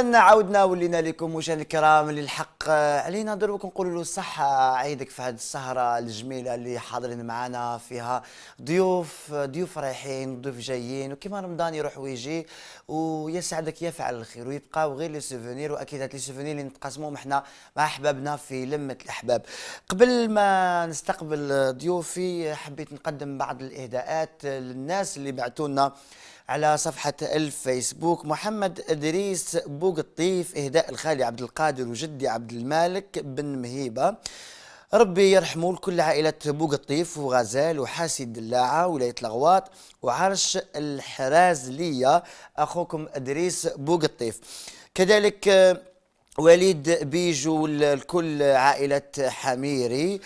إذا عودنا ولينا لكم مشاهدينا الكرام اللي الحق علينا دروك نقولوا له الصحة عيدك في هذه السهرة الجميلة اللي حاضرين معنا فيها ضيوف رايحين ضيوف جايين وكما رمضان يروح ويجي ويسعدك يفعل الخير ويبقاو غير لي سوفونير واكيد هاد لي سوفونير اللي نتقاسموهم احنا مع احبابنا في لمة الاحباب. قبل ما نستقبل ضيوفي حبيت نقدم بعض الاهداءات للناس اللي بعثوا لنا على صفحة الفيسبوك. محمد إدريس بوقطيف إهداء الخالي عبد القادر وجدي عبد المالك بن مهيبة، ربي يرحمه لكل عائلة بوقطيف وغزال وحاسي الدلاعة ولاية الغواط وعرش الحرازلية، أخوكم إدريس بوقطيف. كذلك وليد بيجو لكل عائلة حميري.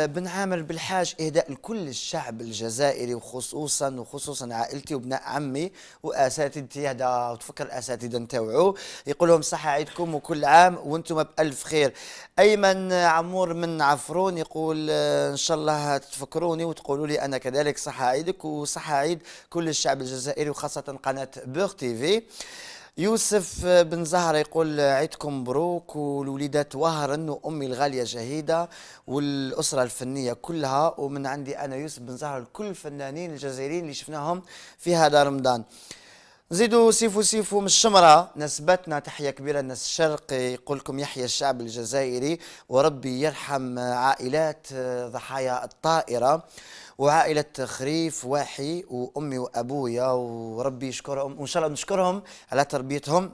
بن عامر بالحاج إهداء لكل الشعب الجزائري وخصوصا عائلتي وابناء عمي وأساتذتي، هذا وتفكر الأساتذة نتاوعو، يقول لهم صحة عيدكم وكل عام وانتم بألف خير. أيمن عمور من عفرون يقول إن شاء الله تفكروني وتقولوا لي أنا كذلك صحة عيدك وصحة عيد كل الشعب الجزائري وخاصة قناة بوغ تيفي. يوسف بن زهرة يقول عيدكم مبروك والوليدات وهرن وامي الغاليه شهيده والاسره الفنيه كلها، ومن عندي انا يوسف بن زهرة لكل الفنانين الجزائريين اللي شفناهم في هذا رمضان. زيدوا سيفو من الشمرة نسبتنا تحية كبيرة الناس الشرق، يقول لكم يحيى الشعب الجزائري وربي يرحم عائلات ضحايا الطائرة وعائلة خريف واحي وأمي وأبويا وربي يشكرهم وإن شاء الله نشكرهم على تربيتهم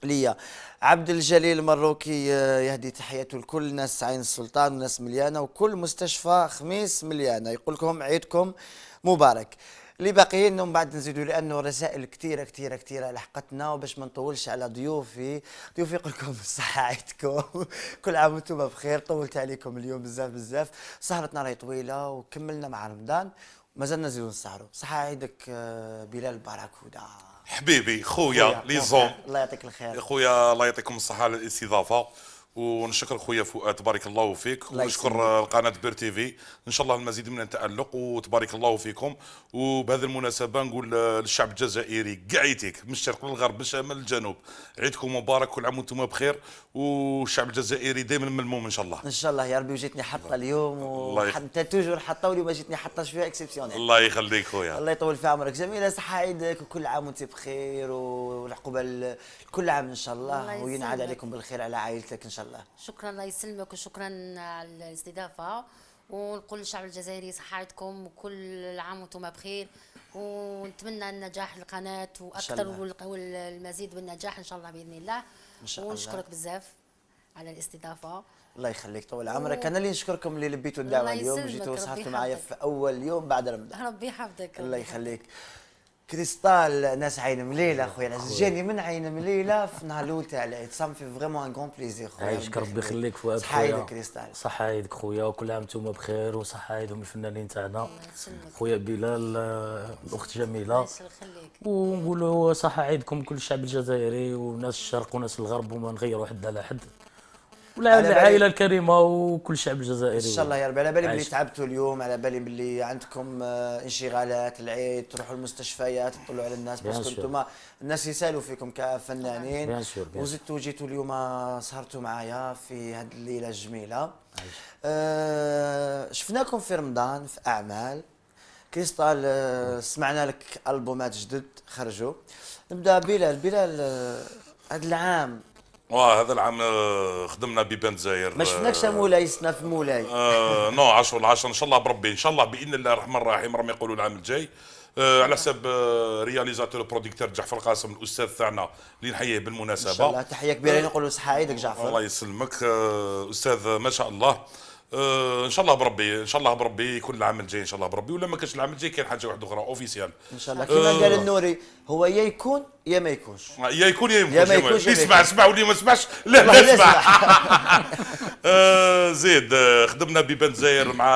ليا. عبد الجليل المروكي يهدي تحياته لكل ناس عين السلطان وناس مليانة وكل مستشفى خميس مليانة، يقول لكم عيدكم مبارك. اللي باقيين ومن بعد نزيدوا لانه رسائل كثيره لحقتنا، وباش ما نطولش على ضيوفي يقول لكم الصحه عيدكم كل عام وانتم بخير. طولت عليكم اليوم بزاف سهرتنا راهي طويله وكملنا مع رمضان ومازلنا نزيدوا نسهروا. صحه عيدك بلال باراكودا حبيبي خويا ليزون، الله يعطيك الخير خويا، الله يعطيكم الصحه على الاستضافه، ونشكر خويا فؤاد بارك الله فيك، ونشكر قناه بير تيفي ان شاء الله المزيد من التالق وتبارك الله فيكم. وبهذه المناسبه نقول للشعب الجزائري كاع عيتيك من الشرق للغرب من الشمال للجنوب، عيدكم مبارك كل عام وانتم بخير، والشعب الجزائري دائما ملموم ان شاء الله. ان شاء الله يا ربي. وجيتني حطه اليوم وانت توجور حطه ولي ما جيتني حطه شويه اكسبسيونيل. الله يخليك خويا، الله يطول في عمرك. جميله صحه عيدك وكل عام وانت بخير والعقبه كل عام ان شاء الله وينعاد عليكم بالخير على عائلتك ان شاء الله. شكرا الله يسلمك وشكرا على الاستضافه، ونقول للشعب الجزائري صحه عيدكم وكل عام وانتم بخير، ونتمنى النجاح للقناه واكثر والمزيد من النجاح ان شاء الله باذن الله. ان شاء الله. ونشكرك بزاف على الاستضافه. الله يخليك طول عمرك. انا اللي نشكركم اللي لبيتوا الدعوه اليوم وجيتوا وسهرتوا معايا في اول يوم بعد رمضان. ربي يحفظك. الله يخليك. كريستال ناس عين مليله خويا العزيز، جاني من عين مليله في النهار الاول تاع العيد، صام في فريمون ان كون بليزير خويا. عايشك ربي يخليك فؤاد. صحة عيدك كريستال. صحة عيدك خويا وكل عام وانتم بخير، وصحة عيدهم الفنانين تاعنا خويا بلال الاخت جميله، ونقولوا صحة عيدكم كل الشعب الجزائري وناس الشرق وناس الغرب وما نغيروا حد على حد والعائله الكريمه وكل الشعب الجزائري ان شاء الله يا ربي. على بالي بلي تعبتوا اليوم، على بالي بلي عندكم انشغالات العيد، تروحوا المستشفيات تطلعوا على الناس، بس انتم الناس يسالوا فيكم كفنانين وزدتوا جيتوا اليوم سهرتوا معايا في هذه الليله الجميله. شفناكم في رمضان في اعمال كريستال، سمعنا لك البومات جدد خرجوا. نبدا بلال هذا العام هذا العام خدمنا ببان زاير، ما شفناكش مولاي السنه في مولاي. نو 10 10 ان شاء الله بربي، ان شاء الله باذن الله الرحمن الرحيم راهم يقولوا العام الجاي على حساب رياليزاتور بروديكتور جعفر القاسم الاستاذ تاعنا اللي نحييه بالمناسبه. ان شاء الله تحيه كبيره نقولوا صحه عيدك جعفر. الله يسلمك استاذ ما شاء الله. ان شاء الله بربي، ان شاء الله بربي يكون العام الجاي ان شاء الله بربي، ولا ما كانش العام الجاي كاين حاجه واحده اخرى اوفيسيال ان شاء الله. كما قال النوري هو يا يكون يا ما يكونش، يا يكون يا ما يكونش. اللي يسمع واللي ما يسمعش لا يسمع. زيد خدمنا ببان زاير مع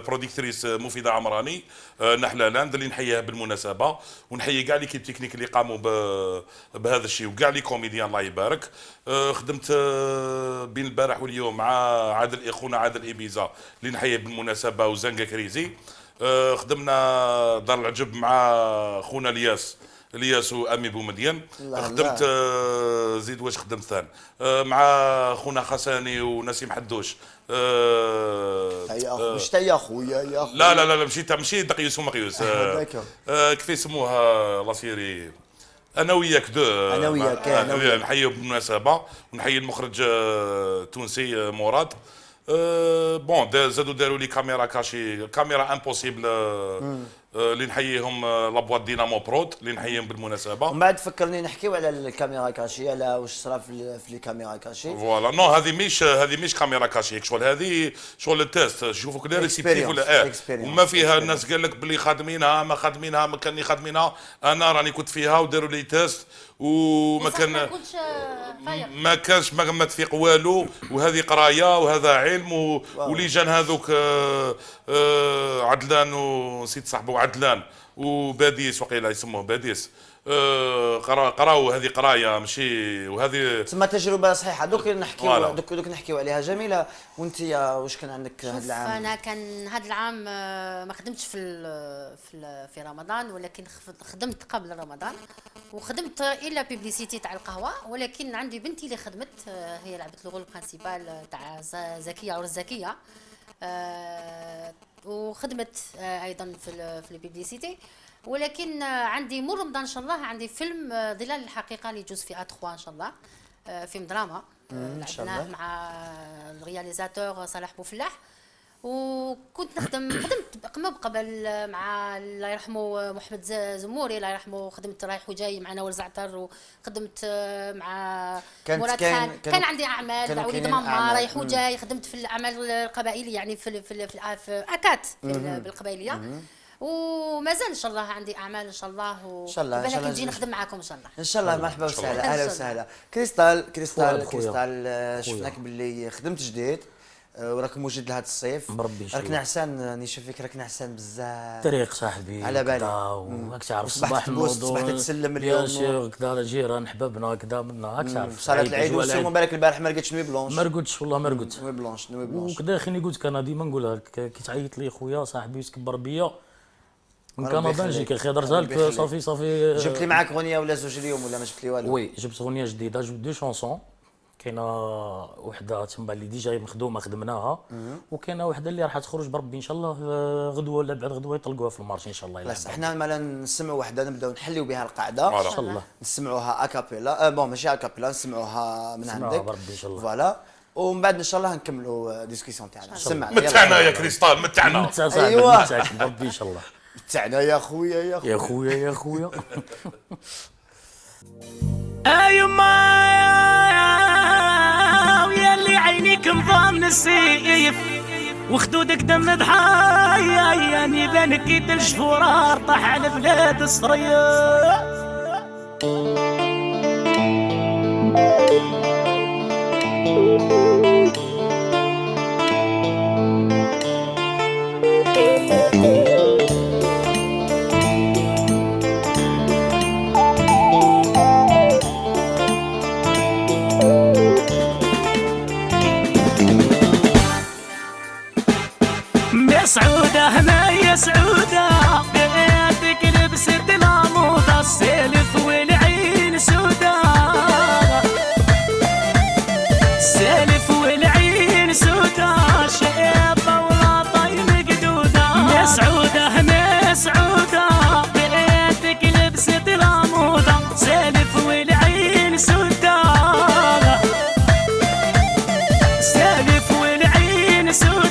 بروديكتريس مفيده عمراني نحله لاند اللي نحييها بالمناسبه، ونحيي كاع ليكيب تكنيك اللي قاموا بهذا الشيء وكاع لي كوميديان الله يبارك. خدمت بين البارح واليوم مع عادل اخونا عادل ايبيزا اللي نحييه بالمناسبه وزنقه كريزي. خدمنا دار العجب مع خونا الياس الياس وامي بومدين. الله خدمت زيد واش خدمت ثاني مع خونا خساني ونسيم حدوش. مش يا خويا يا خويا. لا لا لا ماشي دقيوس ومقيوس. كيف يسموها لاسيري انا وياك دو. انا وياك نحييه بالمناسبه ونحيي المخرج التونسي مراد. بون زادوا داروا لي كاميرا كاشي، كاميرا امبوسيبل اللي نحييهم لابواط دينامو برود اللي نحييهم بالمناسبه. ومن بعد فكرني نحكيو على الكاميرا كاشي، على واش صرا في الكاميرا كاشي. فوالا نو هذه مش كاميرا كاشي، شغل هذه شغل التيست، شوفوا كل ريسيبتيف ولا وما فيها الناس قال لك باللي خادمينها ما كاني خادمينها، انا راني كنت فيها وداروا لي تيست وما كان ما كانش ما تفيق والو، وهذه قرايه وهذا علم ولجان هذوك عدلان ونسيت صاحبه عدلان وباديس وقيلا يسموه باديس. قراو هذه قرايه ماشي وهذه تسمى تجربه صحيحه. دوك نحكيو عليها. جميله وانت واش كان عندك هذا العام؟ انا كان هذا العام ما خدمتش في رمضان، ولكن خدمت قبل رمضان وخدمت الا بيبليسيتي تاع القهوه، ولكن عندي بنتي اللي خدمت، هي لعبت الغول برينسيبال تاع زكيه او الزكيه، وخدمت ايضا في البيبليسيتي. ولكن عندي مور رمضان ان شاء الله عندي فيلم ظلال الحقيقه اللي يجوز في ا3 ان شاء الله، فيلم دراما لعبناه مع الرياليزاتور صلاح بوفلاح. وكنت خدمت قبل مع الله يرحمه محمد زموري الله يرحمه، خدمت رايح وجاي مع نور زعتر، وخدمت مع مراد خان. كان عندي اعمال مع وليد ماما رايح وجاي، خدمت في الاعمال القبائليه يعني في اكات بالقبائليه. ومازال ان شاء الله عندي اعمال ان شاء الله، ان شاء الله نجي نخدم معاكم ان شاء الله. ان شاء الله. مرحبا وسهلا، اهلا وسهلا. كريستال شفناك باللي خدمت جديد وراك موجود لهذا الصيف. راك نعسان، راني نشوف فيك راك نعسان بزاف. طريق صاحبي على بالي. راك تعرف الصباح صبحت تسلم اليوم. يا كذا جيران حبابنا كذا منا راك تعرف. صلاة العيد وسوم بالك البارح ما لقيتش نوي بلونش. ما رقدتش والله ما رقدت. نوي بلونش وكذا خليني قلت لك انا ديما نقولها لك كي تعيط لي خويا صاحبي يتكبر بيا من كندا نجيك اخي هضرتها لك صافي. جبت لي معاك اغنيه ولا زوج اليوم ولا ما جبت لي والو؟ وي جبت اغنيه جديده، جبت دو شونسون. كاينه وحده تما اللي ديجا مخدومه خدمناها، وكاينه وحده اللي راح تخرج بربي ان شاء الله غدوه ولا بعد غدوه يطلقوها في المارش ان شاء الله. بس احنا مالا نسمعوا وحده نبداو نحليو بها القاعده ان شاء الله، نسمعوها اكابيلا. بون ماشي اكابيلا، نسمعوها من عندك بربي ان شاء الله. فوالا ومن بعد ان شاء الله نكملوا ديسكسيون تاعنا. سمعنا متعنا يا كريستال متعنا. ايوا بربي ان شاء الله. متعنا يا خويا يا خويا ايما ويا اللي عينيك مضام السيف وخدودك دم ضحايا، يعني بانك كيد الجفورار طاح على بلاد الصريا. سعودة هنا يا سعودة بيدك لبست العمودة، السالف والعين سودة، السالف والعين سودة، شابة ولا طايم قدودة. يا سعودة هنا سعودة بيدك لبست العمودة، السالف والعين سودة، السالف والعين سودة،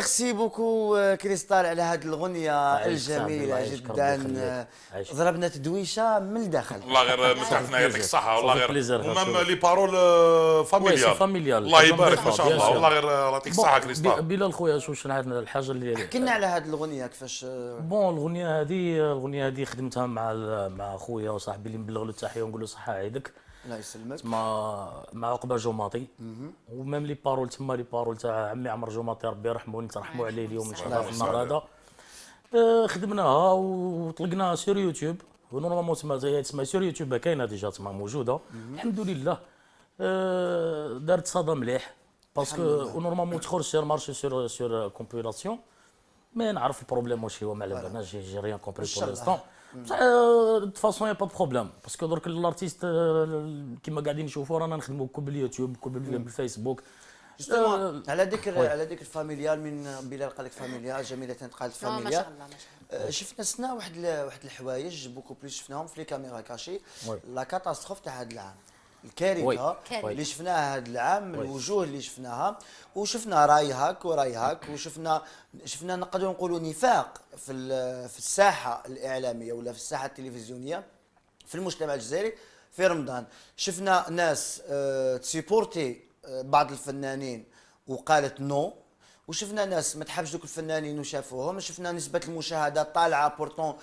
ميرسي بوكو كريستال على هذه الاغنيه عايشك صاحبي، الله الجميله يعيشك، ربي جدا. يخليك. عايشك. ضربنا تدويشه من الداخل. والله غير مرتاحنا يعطيك الصحه، والله صافي غير بليزير، ومام شوف. لي بارول فاميليال. فاميليال. الله يبارك ما بيان شاء الله، سور. والله غير يعطيك الصحه كريستال. بلال خويا شوف شنو عندنا الحاجه اللي حكينا على هذه الاغنيه كيفاش. بون الاغنيه هذه خدمتها مع خويا وصاحبي اللي نبلغ له التحيه ونقول له صحه عيدك، الله يسلمك. مع عقبه جوماطي. وميم لي بارول تما، لي بارول تاع عمي عمر جوماطي ربي يرحمه ونترحموا عليه اليوم ان شاء الله في النهار هذا. خدمناها وطلقناها سور يوتيوب، ونورمالمون تسمى سور يوتيوب، كاينه ديجا تسمى موجوده الحمد لله. دارت صدى مليح باسكو نورمالمون تخرج سير مارشي سور كومبيلاسيون، مي نعرف البروبليم واش هو، ما على بالناش، جي ريان كومبري بور لانستون. بصح دو فاسون يا با بروبليم، باسكو درك الارتيست كيما قاعدين نشوفوا رانا نخدموا كل باليوتيوب كل بالفيسبوك. على ذكر الفاميليال، من بلال قال لك فاميليال جميله قالت فاميليال. ما شاء الله ما شاء الله. شفنا سنا واحد الحوايج بوكو بليس شفناهم في لي كاميرا كاشي. لا كاتاستروف تاع هذا العام، الكارثه اللي شفناها هذا العام، الوجوه اللي شفناها، وشفنا رايهاك ورايهاك، وشفنا نقدر نقولوا نفاق في الساحه الاعلاميه ولا في الساحه التلفزيونيه في المجتمع الجزائري في رمضان. شفنا ناس تسيبورتي بعض الفنانين وقالت نو، وشفنا ناس ما تحبش دوك الفنانين وشافوهم. شفنا نسبة المشاهدة طالعة بورتون،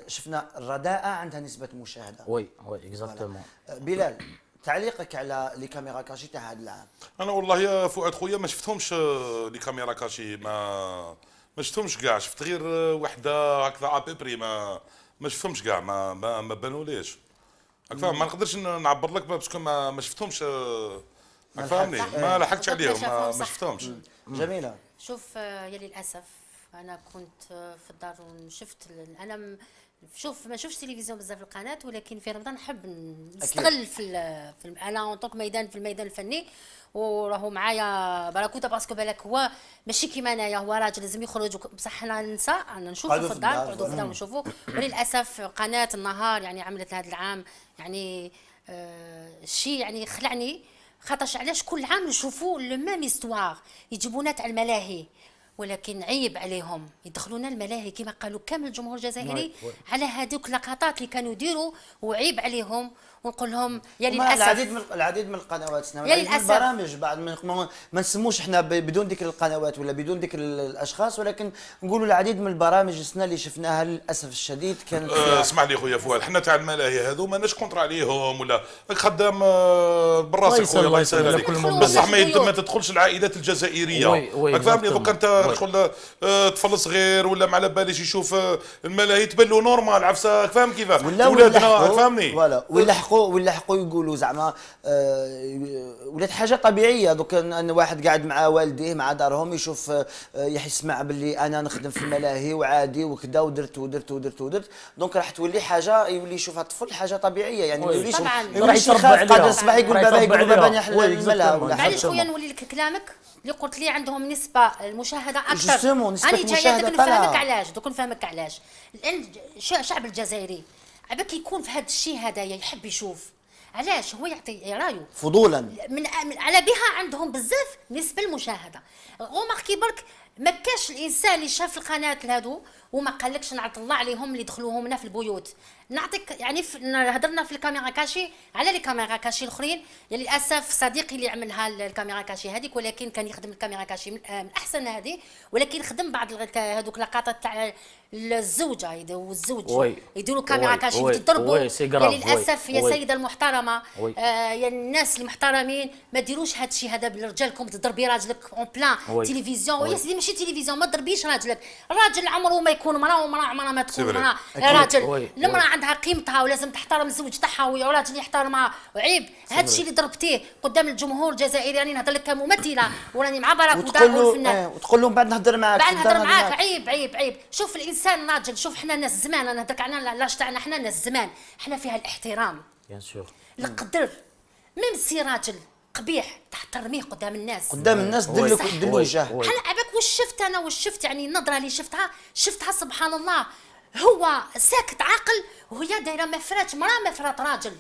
شفنا الرداءة عندها نسبة مشاهدة. وي اكزاكتومون. بلال، تعليقك على لي كاميرا كاشي تاع هذا العام؟ انا والله يا فؤاد خويا ما شفتهمش لي كاميرا كاشي، ما شفتهمش كاع، شفت غير وحده هكذا ابيبري، ما شفتهمش كاع، ما بانوليش هكذا. ما نقدرش نعبر لك باسكو ما شفتهمش، فهمني، ما لحقتش عليهم، ما شفتهمش. جميلة. شوف يا للاسف انا كنت في الدار وشفت انا شوف ما نشوفش تلفزيون بزاف في القناه، ولكن في رمضان نحب نستغل في انا اونطونك ميدان في الميدان الفني، وراهو معايا باراكوتا باسكو بالك هو ماشي كيما انايا، هو راجل لازم يخرج، بصح حنا نساء انا نشوفوا في الدار، نقعدوا في الدار ونشوفوا. وللاسف قناه النهار يعني عملت هذا العام يعني شيء يعني خلعني، خاطرش علاش كل عام نشوفوا لو ميم استوار، يجيبونا تاع الملاهي، ولكن عيب عليهم يدخلونا الملاهي كما قالوا كامل الجمهور الجزائري على هذوك اللقطات اللي كانوا يديروا، وعيب عليهم. ونقول لهم يا للاسف العديد من القنوات يا العديد من للأسف. البرامج، بعد ما نسموش احنا بدون ذكر القنوات ولا بدون ذكر الاشخاص، ولكن نقولوا العديد من البرامج السنه اللي شفناها للاسف الشديد كانت اسمح لي خويا فؤاد، حنا تاع الملاهي هذو ماناش كونتر عليهم، ولا راك خدام براسك خويا، الله يسهل عليك، بصح ما تدخلش العائلات الجزائريه، راك فاهمني. دوك انت تدخل طفل صغير ولا ما على باليش يشوف الملاهي تبان له نورمال، عفسه فاهم كيفاه، ولادنا فهمني، ويلحقوا يقولوا زعما ولات حاجه طبيعيه. دوك ان واحد قاعد مع والديه مع دارهم يشوف يسمع باللي انا نخدم في الملاهي وعادي وكذا ودرت، دونك راح تولي حاجه يولي يشوفها الطفل حاجه طبيعيه، يعني ما يوليش يخاف قادر الصباح يقول بابا نحل الملاهي ولا حاجه. معليش خويا نولي لك كلامك اللي قلت لي عندهم نسبه المشاهده اكثر، راني جايه دوك نفهمك علاش لان الشعب الجزائري عباك يكون في هذا الشيء هذايا يحب يشوف، علاش هو يعطي رايه فضولا من على بها عندهم بزاف نسبه المشاهده. وماركي برك ما كاش الانسان اللي شاف القناه هذو وما قالكش نعطي عليهم اللي دخلوهم هنا في البيوت. نعطيك يعني هضرنا في الكاميرا كاشي على لي كاميرا كاشي الاخرين، للاسف صديقي اللي عملها الكاميرا كاشي هذيك، ولكن كان يخدم الكاميرا كاشي من احسن هذه، ولكن خدم بعض هذوك لقطات تاع الزوجه والزوج يديروا كاميرا كاشي وتضربوا. للاسف يا سيده المحترمه يا الناس المحترمين ما ديروش هذا الشيء هذا برجالكم، تضربي راجلك اون بلان تلفزيون. يا سيدي ماشي تلفزيون، ما تضربيش راجلك، راجل عمره ما يكون مراه ومراه عمرها ما تكون مراه. راجل المراه عندها قيمتها ولازم تحترم الزوج تاعها وراجل يحترمها، وعيب هذا الشيء اللي ضربتيه قدام الجمهور الجزائري. راني نهضر لك كممثله وراني مع باراكوتا والفنان، وتقول لهم بعد نهضر معاك، بعد نهضر معاك. عيب. شوف الانسان راجل، شوف حنا ناس زمان، انا نهضرك على لاش تاعنا، حنا ناس زمان، حنا فيها الاحترام بيان سور، القدر. ميم سي راجل قبيح تحترميه قدام الناس، دير وجه. حنا عباك واش شفت يعني النظره اللي شفتها سبحان الله، هو ساكت عاقل وهي دايره مفرات مراه مفرات راجل.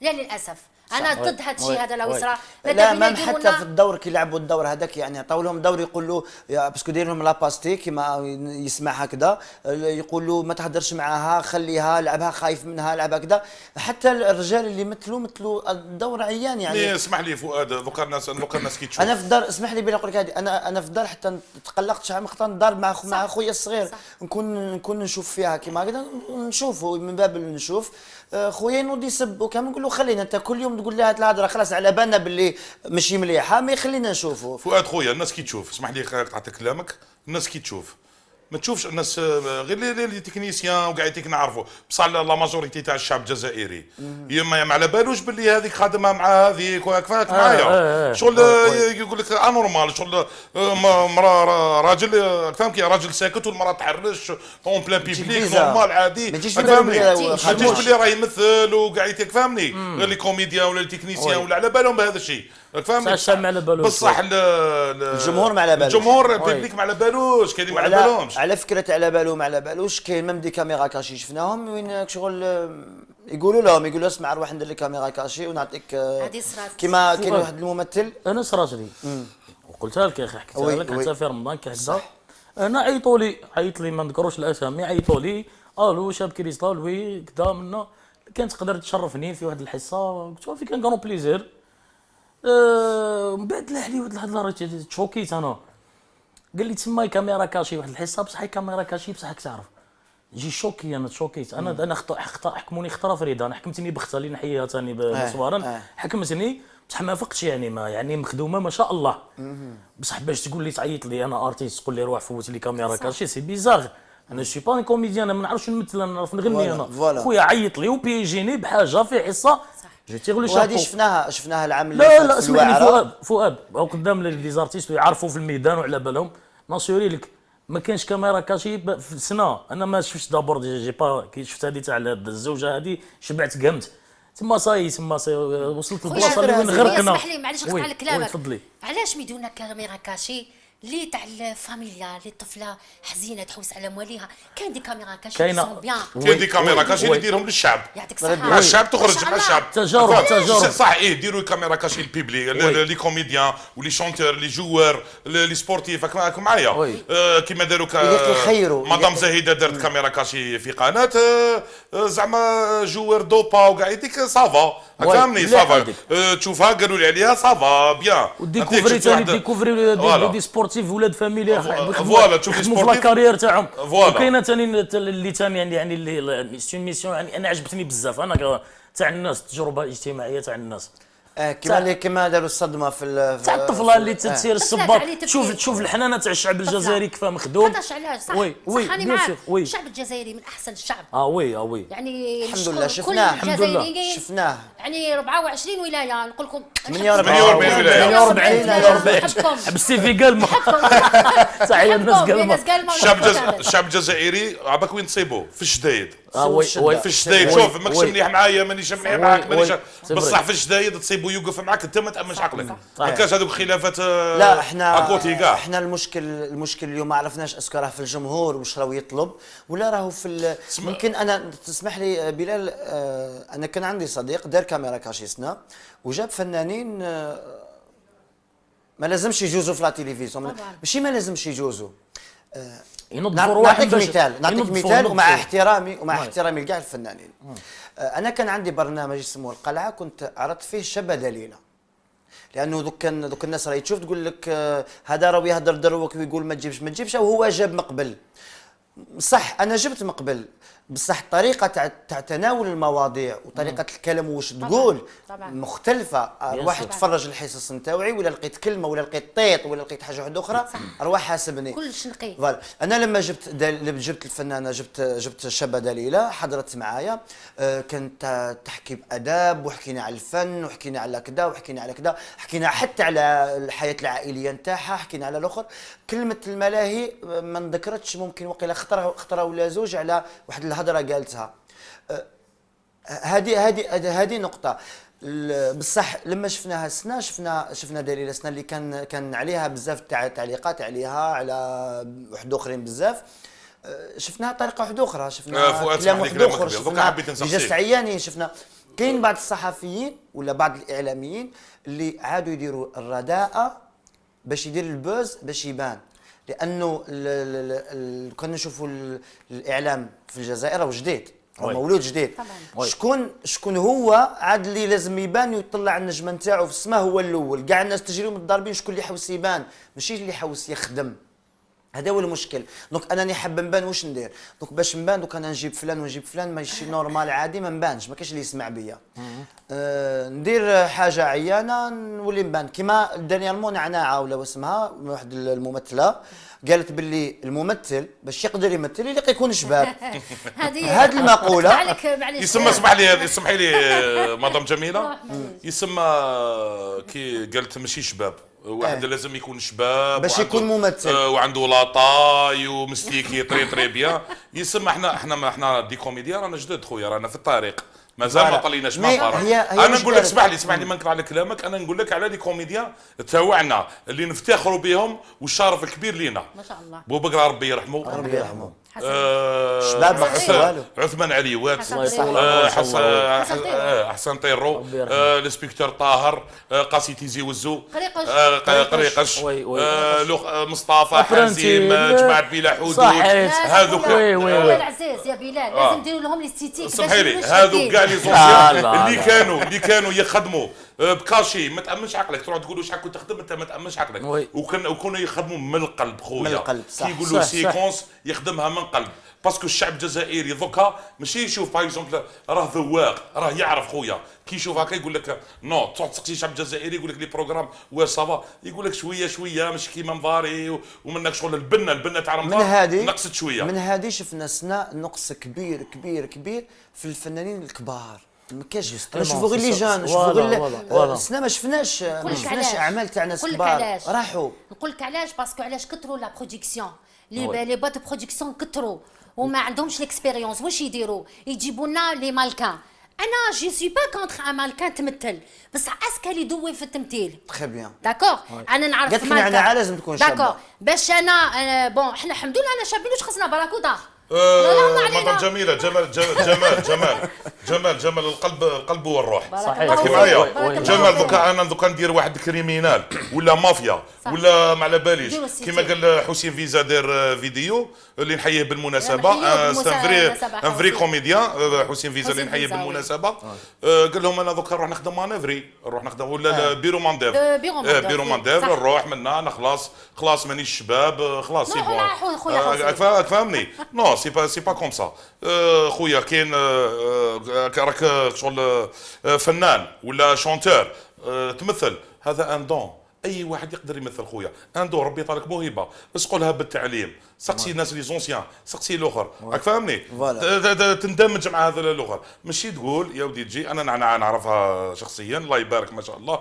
لا للاسف انا ضد هذا الشيء هذا لو يصرى لا ما حتى في الدور كي يلعبوا الدور هذاك يعني عطاو لهم دور يقول له باسكو داير لهم لاباستي كيما يسمع هكذا يقول له ما تهدرش معاها خليها لعبها خايف منها لعب هكذا حتى الرجال اللي مثلوا الدور عيان يعني اسمح لي فؤاد دوكا الناس كي تشوف انا في الدار اسمح لي بين نقول لك هذه انا في الدار حتى تقلقت شحال من خطره الدار مع خويا الصغير نكون نشوف فيها كيما هكذا نشوفوا من باب نشوف خويا نوض يسب وكامل نقول له خلينا انت كل يوم تقول لي هاد الهضره خلاص على بالنا باللي ماشي مليحه ما خلينا نشوفوا فؤاد خويا الناس كي تشوف اسمح لي قطعت كلامك الناس كي تشوف ما تشوفش الناس غير لي تكنيسيان وكاع يتيك نعرفوا بصح لا ماجوريتي تاع الشعب الجزائري ما على بالوش باللي هذيك خادمه مع هذيك وهكاك معايا شغل يقول لك انورمال شغل راجل فاهم كي راجل ساكت والمراه تحرش اون بلان بيبليك نورمال عادي ما تجيش باللي راه يمثل وكاع يتيك فهمني غير لي كوميديان ولا لي تكنيسيان ولا على بالهم بهذا الشيء فهمني بصح الجمهور ما على بالوش الجمهور البيبليك ما على بالوش كاين ما على بالهمش على فكره على بالو ما على بالوش كاين ميم دي كاميرا كاشي شفناهم وين شغل يقولوا لهم اسمع روح ندير لك كاميرا كاشي ونعطيك كيما كاين واحد الممثل انا صرات لي وقلتها لك يا اخي حكيتها لك حتى في رمضان كي هكذا انا عيط لي ما نذكروش الاسامي عيطوا لي الو شاب كريستال وي كذا منا كان تقدر تشرفني في واحد الحصه قلت له في كان كانوا بليزير من بعد لاح لي واحد الهضره تشوكيت انا قال لي تسمى كاميرا كاشي واحد الحصه بصح كاميرا كاشي بصح راك تعرف جي شوكي انا تشوكيت انا حكموني خطره فريده انا حكمتني بختها اللي نحيها ثاني بصوارا حكمتني بصح ما فقتش يعني ما يعني مخدومه ما شاء الله بصح باش تقول لي تعيط لي انا ارتيست تقول لي روح فوت لي كاميرا كاشي سي بيزار انا سي با كوميديان انا ما نعرفش نمثل انا نعرف نغني انا خويا عيط لي وبيجيني بحاجه في حصه جيتي غلو وهذه شفناها العام اللي لا لا اسمعني فؤاد قدام لي زارتيست يعرفوا في الميدان وعلى بالهم ناسيوري لك ما كانش كاميرا كاشي في سنه انا ما شفتش دابور جي با كي شفت هذه تاع الزوجه هذه شبعت قمت تما صاي وصلت البلاصه اللي وين غرقنا اسمح لي معليش نقطع لك كلامك تفضلي علاش ما يديرونا كاميرا كاشي اللي تاع الفاميليا اللي الطفله حزينه تحوس على مواليها كاين دي كاميرا كاشي كاين دي كاميرا كاشي اللي يديرهم للشعب يعطيك الصحه مع الشعب تخرج مع الشعب تجارب صح ديروا كاميرا كاشي البيبلي لي كوميديان ولي شونتور لي جوار لي سبورتيف راكم معايا كيما داروا مدام زهيده دارت كاميرا كاشي في قناه زعما جوار دوبا وكاع يديك صافا فهمني صافا تشوفها قالوا لي عليها صافا بيان وديكوفري ثاني ديكوفري دي سبورتيف ولاد فاميليا فوالا تشوف في لا كارير تاعهم وكاينه ثاني اللي ثاني يعني اللي سي ميسيون يعني انا عجبتني بزاف انا تاع الناس التجربه الاجتماعيه تاع الناس كما داروا الصدمه في تاع الطفله اللي تسير الصباط تشوف الحنانه تاع الشعب الجزائري كيف مخدوم هذاش علاش صح صحاني معاك الشعب الجزائري من احسن الشعب وي يعني الحمد لله شفناه الحمد لله شفناه يعني 24 ولايه نقول لكم 48 ولايه 48 حبستي في قلمه تحيه الناس قلمه الشعب الجزائري عباك وين تصيبوا في الشدايد في الشدايد شوف ماكش مليح معايا مانيش مليح معاك بصح في الشدايد تصيبوا يوقف معاك انت ما تامنش عقلك ما كاش هذوك خلافات لا اكوتي كاع احنا المشكل اليوم ما عرفناش اسكو راه في الجمهور واش راهو يطلب ولا راهو في ممكن انا تسمح لي بلال انا كان عندي صديق دار كاميرا كاشي سنه وجاب فنانين ما لازمش يجوزوا في لا تيليفزيون ماشي ما لازمش يجوزوا نعطيك مثال ومع احترامي لكاع الفنانين انا كان عندي برنامج اسمه القلعه كنت عرضت فيه شابه دليله لانه دوك الناس راهي تشوف تقول لك هذا راه يهضر دروك ويقول ما تجيبش وهو جاب مقبل صح انا جبت مقبل بصح الطريقه تاع تناول المواضيع وطريقه الكلام واش تقول مختلفه روح تفرج الحصص نتاوعي ولا لقيت كلمه ولا لقيت طيط ولا لقيت حاجه واحده اخرى روح حاسبني كلش نقي فوالا انا لما جبت الفنانه جبت شابه دليله حضرت معايا كانت تحكي باداب وحكينا على الفن وحكينا على كذا وحكينا على كذا حكينا حتى على الحياه العائليه نتاعها حكينا على الاخر كلمه الملاهي ما نذكرتش ممكن وقيله خطره ولا زوج على واحد الهضره قالتها هذه نقطه بصح لما شفناها السنه شفنا دليل السنه اللي كان عليها بزاف تاع تعليقات عليها على واحد اخرين بزاف شفناها بطريقه واحده اخرى شفنا كلام واحد اخر شفنا جاست عياني شفنا كاين بعض الصحفيين ولا بعض الاعلاميين اللي عادوا يديروا الرداءه باش يدير البوز باش يبان، لانه كنا نشوفوا الاعلام في الجزائر راه جديد، هو مولود جديد. شكون هو عاد اللي لازم يبان ويطلع النجمه نتاعو في السماء، هو الاول. كاع الناس تجريهم متضاربين شكون اللي يحوس يبان، ماشي اللي يحوس يخدم. هذا هو المشكل. دونك انني حاب نبان واش ندير؟ دونك باش نبان دوك انا نجيب فلان ونجيب فلان ماشي نورمال عادي ما نبانش، ما كاينش اللي يسمع بيا. ندير حاجه عيانه نولي نبان كيما دانيالمون نعناعه ولا واسمها واحد الممثله قالت باللي الممثل باش يقدر يمثل يليق يكون شباب. هذه المقوله يسمى اسمحي لي مدام جميله، يسمى كي قالت ماشي شباب، واحد لازم يكون شباب باش يكون ممثل وعنده لاطاي ومستيكي تري بيان. يسمى احنا دي كوميديا رانا جدد خويا، رانا في الطريق مازال ما طليناش ما انا نقول لك اسمح لي ما نقطع على كلامك، انا نقول لك على دي كوميديا تاوعنا اللي نفتخروا بهم والشرف الكبير لينا ما شاء الله. بوبكرة ربي يرحمه، ربي يرحمه، شباب عثمان عليوات، حسن طيرو، الاسبكتور طاهر، قاسي تيزي وزو، قريقش، مصطفى حازم، جماعه بلا حدود، هذوك العزيز يا بلال لازم نديروا لهم الاستيتيك. سمحي لي هذوك كاع لي زونسيان اللي كانوا يخدموا بكاشي ما تامنش عقلك، تروح تقول له شحال كنت تخدم انت ما تامنش عقلك، وكانوا يخدموا من القلب خويا، من القلب صح. كي يقولوا سيكونس يخدمها من قلب، باسكو الشعب الجزائري دوكا ماشي يشوف باغ اكزومبل راه ذواق، راه يعرف خويا، كي يشوف هكا يقول لك نو، تروح تسقسي الشعب الجزائري يقول لك لي بروغرام واش صافا، يقول لك شويه ماشي كيما مضاري ومنك شغل البنه تاع رمضان نقصت شويه. من هذه شفنا نقص كبير في الفنانين الكبار. ما كاينش نشوفوا غير لي جان، نشوفوا غير السنه ما شفناش اعمال تاع ناس كبار راحوا. نقول لك علاش، باسكو علاش كثروا لا برودكسيون، لي بات برودكسيون كثروا وما عندهمش ليكسبيريونس. واش يديروا؟ يجيبوا لنا لي مالكان. انا جي سوي با كونتر ان مالكان تمثل، بس اسكا اللي دوي في التمثيل تري بيان داكور. انا نعرف مالكان انا لازم تكون شابه داكور باش انا بون احنا الحمد لله انا شابين واش خصنا باراكودا. مدام جميله، جمال القلب والروح. صحيح كيفايا جمال دوكا انا ندير واحد كريمينال ولا مافيا ولا ما على باليش، كيما قال حسين فيزا دار فيديو اللي نحييه بالمناسبه، ان فري كوميديان حسين فيزا اللي نحييه بالمناسبه، قال لهم انا دوكا نروح نخدم مانيفري، نروح نخدم ولا بيرو مانديف، بيرو مانديف نروح منا انا خلاص مانيش شباب خلاص سي بون فهمني. نو سي با كوم سا خويا، كاين راك شغل فنان ولا شونتور تمثل، هذا ان دون، اي واحد يقدر يمثل خويا، ان دون ربي يعطيك موهبه، بس قولها بالتعليم، سقسي الناس لي زونسيان، سقسي الاخر، راك فاهمني؟ تندمج مع هذا الاخر، ماشي تقول يا ودي تجي انا نعرفها شخصيا الله يبارك ما شاء الله،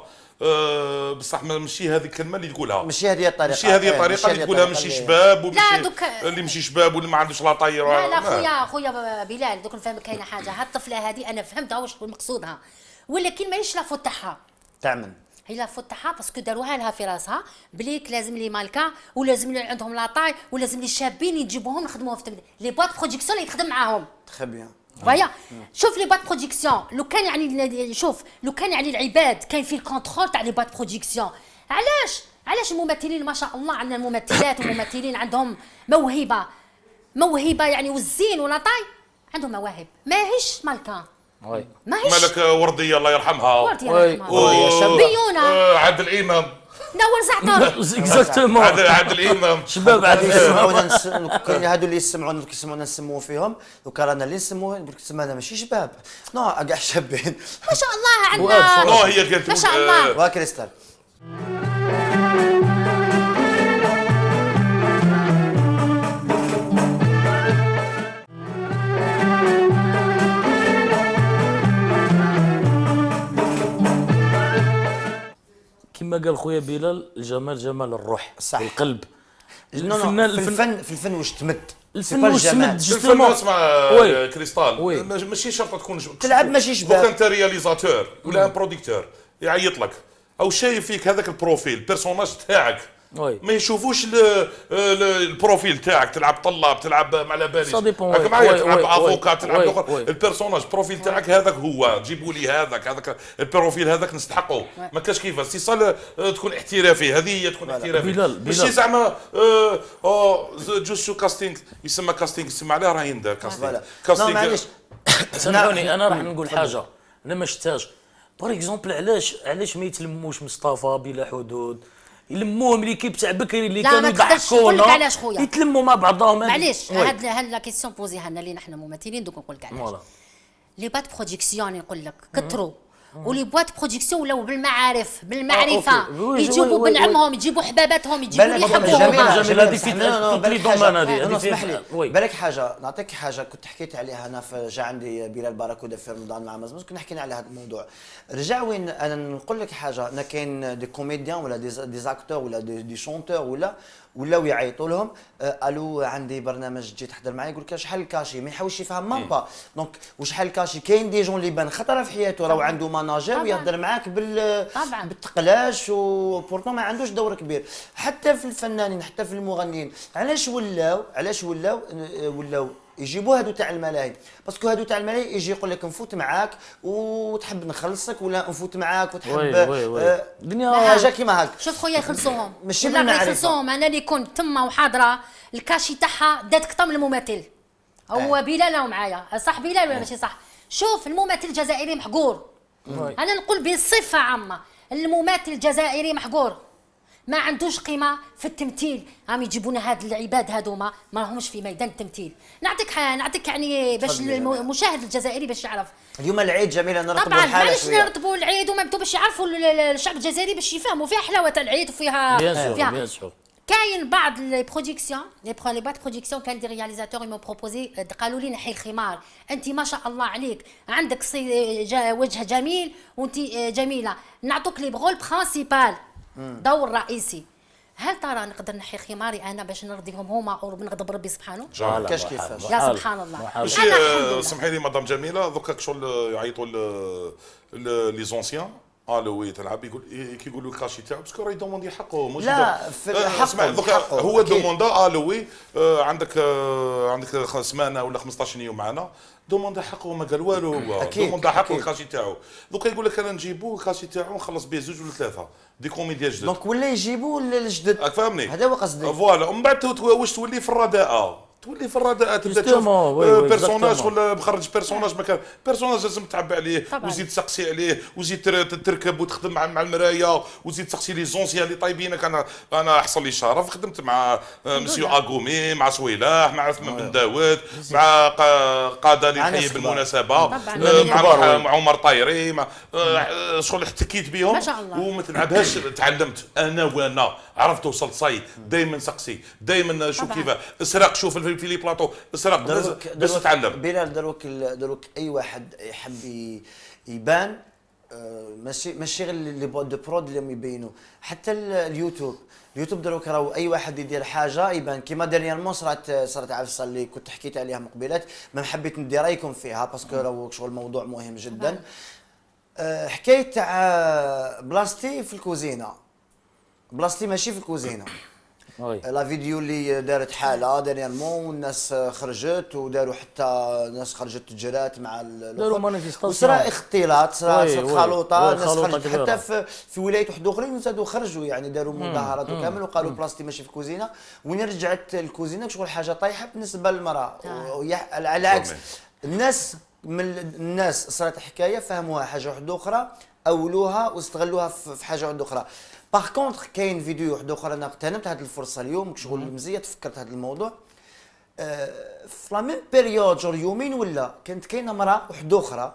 بصح ماشي هذه الكلمه اللي تقولها، ماشي هذه الطريقه، ماشي هذه الطريقه اللي تقولها، ماشي شباب وماشي اللي ماشي شباب واللي ما عندوش لا طايره. لا خويا بلال دوك نفهمك كاينه حاجه، هاد الطفله هذه انا فهمتها واش مقصودها، ولكن ماهيش لا فوت تاعها تعمل، هي لا فوت تاعها باسكو داروها لها في راسها بليك لازم لي مالكا ولازم لي عندهم لا طاي ولازم لي شابين يجيبوهم نخدموهم في لي بوات برودكسيون اللي يخدم معاهم. تري بيان فوايا شوف لي بات برودكسيون لو كان يعني شوف لو كان يعني العباد كاين في الكونترول تاع لي بات برودكسيون، علاش الممثلين ما شاء الله عندنا الممثلات والممثلين عندهم موهبه يعني والزين ولا طاي عندهم مواهب ماهيش مالكا. ماهيش مالك ورديه الله يرحمها، ورديه بيونه، عادل امام نور زعتر اكزاكتومون، عادل امام شباب عادل كاين هادو اللي يسمعونا نسموا فيهم، دوكا رانا اللي نسموه سمانا ماشي شباب، نو كاع شابين ما شاء الله عندنا. نو هي قالت ما شاء الله وكريستال. كما قال خويا بلال، الجمال جمال الروح صح. القلب. في الفن واش تمد، الفن واش تمد الفن اسمع كريستال، ماشي شرط تكون تلعب ماشي شباب، انت رياليزاتور ولا ان بروديكتور يعيط لك او شايف فيك هذاك البروفيل بيرسوناج تاعك وي. ما يشوفوش البروفيل تاعك، تلعب طلاب، تلعب ما على باليش Ça dépend، هاك وي. معايا، وي، تلعب وي، افوكا، وي. تلعب وي، الاخر، وي. البيرسوناج البروفيل تاعك هذاك هو، جيبوا لي هذاك البروفيل هذاك نستحقه، ما كاش كيفاش سي صال تكون احترافي، هذه هي تكون احترافي. بلال. ماشي زعما جوست كاستينغ، يسمى كاستينغ، يسمى عليه راه يندار كاستينغ. نو معليش سامحوني انا راح نقول حاجه، انا ما شفتهاش بار اكزومبل. علاش ما يتلموش مصطفى بلا حدود، يلموهم ليكيب تاع بكري اللي لا، كانوا ما تقدرش نقول لك يضحكونا، علاش خويا. يتلموا مع بعضهم. معليش، وي. هاد لا كيسيون بوزيها لنا اللي نحن ممثلين، دوك نقول لك علاش. فوالا. لي بات برودكسيون نقول لك كثروا، ولي بوات برودكسيون ولاو بالمعرفه، أوكي. وي، يجيبوا وي، وي. بنعمهم، يجيبوا حباباتهم، يجيبوا اللي بالك يحبوهم. جميلة جميلة هذه في بالك توت لي دومان هذه اسمح لي وي. بالك حاجه، نعطيك حاجه كنت حكيت عليها انا جا عندي بلال باراكودا في رمضان مع مزمز، كنا حكينا على هذا الموضوع. رجع وين انا نقول لك حاجه، انا كاين دي كوميديان ولا دي زاكتور ولا دي شونتور ولاو يعيطوا لهم الو عندي برنامج تجي تحضر معايا، يقول لك شحال الكاشي، ما يحاولش يفهم مام با. دونك وشحال الكاشي، كاين دي جون اللي بان خطره في حياته راهو عنده ماناجر ويهضر معاك بالتقلاش، وبورتون ما عندوش دور كبير. حتى في الفنانين، حتى في المغنيين، علاش ولاو يجيبوا هادو تاع الملاهي، باسكو هادو تاع الملاهي يجي يقول لك نفوت معاك وتحب نخلصك، ولا نفوت معاك وتحب الدنيا حاجه كيما هاك. شوف خويا يخلصوهم، ماشي ولا بالمعرفة. يخلصوهم. انا اللي كنت تما وحاضره، الكاشي تاعها دات كثر من الممثل. هو بلال راهو معايا، صح بلال ولا ماشي صح؟ شوف الممثل الجزائري محقور، انا نقول بصفه عامه الممثل الجزائري محقور، ما عندوش قيمه في التمثيل. راهم يجيبونا هاد العباد هذوما ما راهمش في ميدان التمثيل. نعطيك يعني باش المشاهد الجزائري باش يعرف. اليوم العيد جميله نرتبوا طبعا الحاله معليش شويه، نرتبوا العيد وما باش يعرفوا الشعب الجزائري باش يفهموا فيها حلاوه العيد وفيها بيان سور. كاين بعض لي برودكسيون لي بات برودكسيون، كان دي رياليزاتور يمو بروبوزي، قالوا لي نحي الخمار، انت ما شاء الله عليك عندك وجه جميل وانت جميله، نعطوك لي برول برانسيبال، دور رئيسي. هل ترى نقدر نحي خماري انا باش نرضيهم هما او نغضب ربي سبحانه؟ كاش كيفاش. يا سبحان الله. ماشي سمحي لي مدام جميله، دوكا شغل يعيطوا لي زونسيان وي تلعب، يقول كي يقولوا الكاشي تاعو باسكو راه يدوموندي حقه. مش لا في اسمع دوكا هو دوموندا وي عندك سمانه ولا 15 يوم معنا، دوموندا حقه ما قال والو، هو دوموندا حقه الكاشي تاعو. دوكا يقول لك انا نجيبو الكاشي تاعو نخلص به زوج ولا ثلاثه دي كوميديا جدد، دونك ولا يجيبوا الجدد، راك فاهمني؟ هذا هو قصدي. فوالا ومن بعد واش تولي في الرداءه، تبدا تشوف بيرسوناج ولا مخرج بيرسوناج، ما كان بيرسوناج لازم تعبى عليه وزيد تسقسي عليه وزيد تركب وتخدم مع المرايه وزيد تسقسي لي زونسيان اللي طايبينك. انا حصل لي شرف خدمت مع مسيو اغومي، مع صويلاح، مع عثمان بن داود، مع قاده لي الحي بالمناسبه، مع عمر طايري، مع شغل احتكيت بهم ما شاء الله. وما تلعبهاش. تعلمت انا عرفت وصلت صايد، دائما سقسي، دائما شوف كيف اسرق، شوف في لي بلاطو اسرق باش تتعلم. بلال دروك اي واحد يحب يبان، ماشي غير لي بود دو برود اللي يبينوا، حتى اليوتيوب دروك راهو اي واحد يدير حاجه يبان. كيما ديرييرمون صارت عفسه اللي كنت حكيت عليها مقبلات، ما حبيت ندي رايكم فيها باسكو راهو شغل موضوع مهم جدا. حكايه تاع بلاصتي في الكوزينه، بلاصتي ماشي في الكوزينه. لا فيديو اللي دارت حاله ديرييرمون والناس خرجت وداروا، حتى ناس خرجت تجرات مع داروا مانيفيستاسيون، وصرا اختلاط، صرا خلوطه، الناس خرجت كبيرة. حتى في ولايات واحد اخرين زادوا خرجوا، يعني داروا مظاهرات وكامل وقالوا بلاصتي ماشي في الكوزينه. وين رجعت الكوزينه شغل حاجه طايحه بالنسبه للمراه، على العكس الناس صارت حكايه فهموها حاجه واحده اخرى، اولوها واستغلوها في حاجه واحده اخرى. باغ كونتر كاين فيديو واحد اخر، انا اغتنمت هذه الفرصه اليوم شغل مزيه تفكرت هذا الموضوع. في لا ميم بيريود جور يومين ولا كانت كاينه مراه واحده اخرى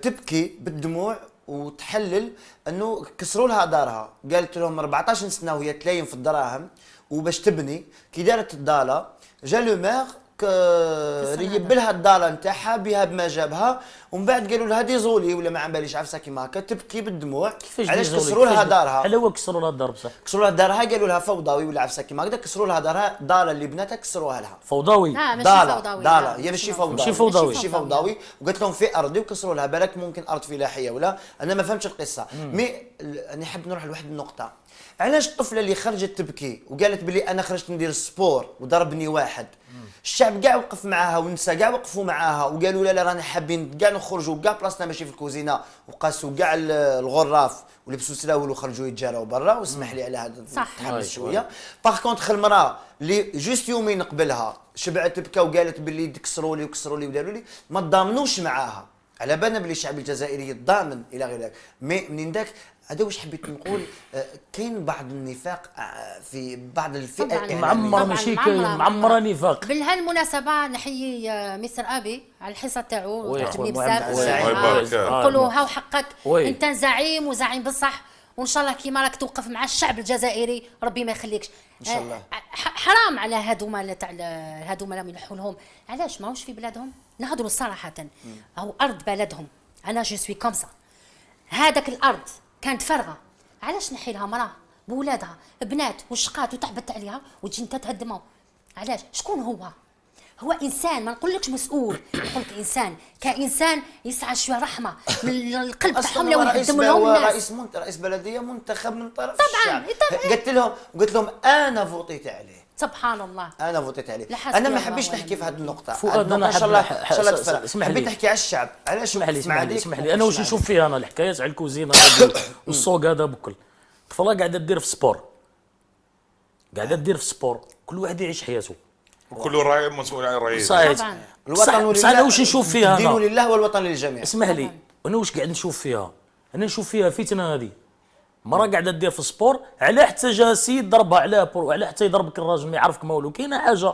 تبكي بالدموع وتحلل انه كسروا لها دارها. قالت لهم 14 سنه وهي تلايم في الدراهم وباش تبني، كي دارت الداله جا لو مير ريب لها الضاله نتاعها بها بما جابها، ومن بعد قالوا لها ديزولي ولا ما عم باليش عفسه كيما هكا تبكي بالدموع. علاش كسروا لها دارها؟ على هو كسروا لها الدار بصح؟ كسروا لها دارها، قالوا لها فوضوي ولا عفسه كيما هكذا، كسروا لها دارها، الدار اللي بناتها كسروها لها. فوضوي؟ لا ماشي ضالة فوضوي، ضالة هي ماشي فوضوي، ماشي فوضوي. وقالت لهم في ارضي وكسروا لها، بالك ممكن ارض فلاحيه ولا، انا ما فهمتش القصه. مي انا حاب نروح لواحد النقطه، علاش الطفله اللي خرجت تبكي وقالت بلي انا خرجت ندير سبور وضربني واحد، الشعب كاع وقف معاها والنساء كاع وقفوا معاها وقالوا لا لا رانا حابين كاع نخرجوا كاع بلاصتنا ماشي في الكوزينه، وقاسوا كاع الغراف ولبسوا سراول وخرجوا يتجاراو برا، واسمح لي على هذا صح. تحمس شويه. باغ كونتخ المراه اللي جوست يومين قبلها شبعت تبكى وقالت باللي كسروا لي وكسروا لي وداروا لي، ما تضامنوش معاها. على بالنا باللي الشعب الجزائري يتضامن الى غير ذلك، مي منين ذاك هذا واش حبيت نقول، كاين بعض النفاق في بعض الفئه الإعلامية. معمره ماشي معمره نفاق. بالهالمناسبه نحيي مستر ابي على الحصه تاعو، تعجبني الله بزاف. نقولوا هاو حقك، انت زعيم وزعيم بصح، وان شاء الله كيما راك توقف مع الشعب الجزائري ربي ما يخليكش ان شاء الله. حرام على هذوما تاع هذوما اللي ينحوا لهم، علاش ماهوش في بلادهم؟ نهضروا صراحه، او ارض بلدهم. انا جو سوي كومسا، هذاك الارض كانت فارغه، علاش نحي لها مراه بولادها بنات وشقات وتعبت عليها وتجي انت تهدمه؟ علاش؟ شكون هو؟ هو انسان، ما نقولكش مسؤول، نقولك انسان، كانسان يسعى شويه رحمه من القلب تاعهم لو يهدموا لهم الناس. رئيس بلديه منتخب من طرف طبعا الشعب. قلت لهم انا فوتيت عليه، سبحان الله، انا فوتيت عليه. انا ما حبيتش نحكي في هذه النقطه، فؤاد ان شاء الله تفرق. اسمح لي، حبيت نحكي على الشعب. علاش؟ اسمح لي انا واش نشوف فيها انا الحكايات على الكوزينه والسوق هذا بكل طفله قاعده دير في سبور، كل واحد يعيش حياته وكل راعي مسؤول عن رعيته. صحيح. الوطن بصح انا واش نشوف فيها، الدين لله والوطن للجميع. اسمح لي، انا واش قاعد نشوف فيها؟ انا نشوف فيها فتنه. هذه مرة قاعده دير في السبور، على حتى جا سيد ضربها على حتى يضربك الراجل ما يعرفك ما والو. كاينه حاجه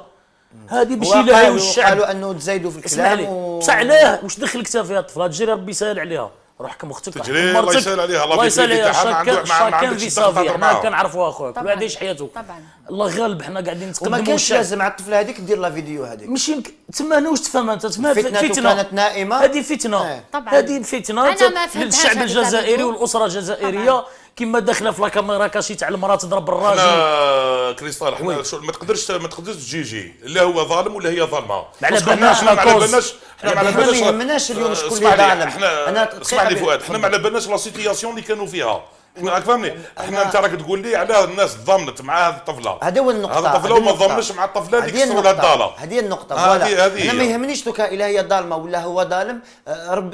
هذه باش يلاهيو الشعب. قالوا انه تزايدوا في الكلام بصح علاه واش دخلك فيها الطفله؟ تجري ربي يسهل عليها، روح حكم اختك تجري الله يسهل عليها، الله يسهل عليها. ما عندكش صافي حنا كنعرفوا اخويا، كل واحد يعيش حياته. طبعا الله غالب، حنا قاعدين نتقدموا. وما كانش لازم على الطفله هذيك دير لا فيديو هذيك، مش يمكن تما. انا واش تفهم انت؟ تما فتنه كانت نائمه، هذه فتنه. طبعا هذه فتنه للشعب الجزائري والاسره الجزائريه. كيما داخله في الكاميرا كاشي تاع المراه تضرب الراجل. حنا كريستال، حنا ما تقدرش تجي لا هو ظالم ولا هي ظالمه. ما على بالناش، حنا ما يهمناش اليوم شكون اللي ظالم. انا اسمع لي فؤاد، حنا ما على بالناش لا سيتياسيون اللي كانوا فيها. راك فهمني؟ احنا انت راك تقول لي على الناس ضمنت مع هذه الطفله، هذا هو النقطه. هذه الطفله وما ضمنش مع الطفله اللي كسروا لها الضاله. هذه النقطه. انا ما يهمنيش دوكا الا هي ظالمه ولا هو ظالم،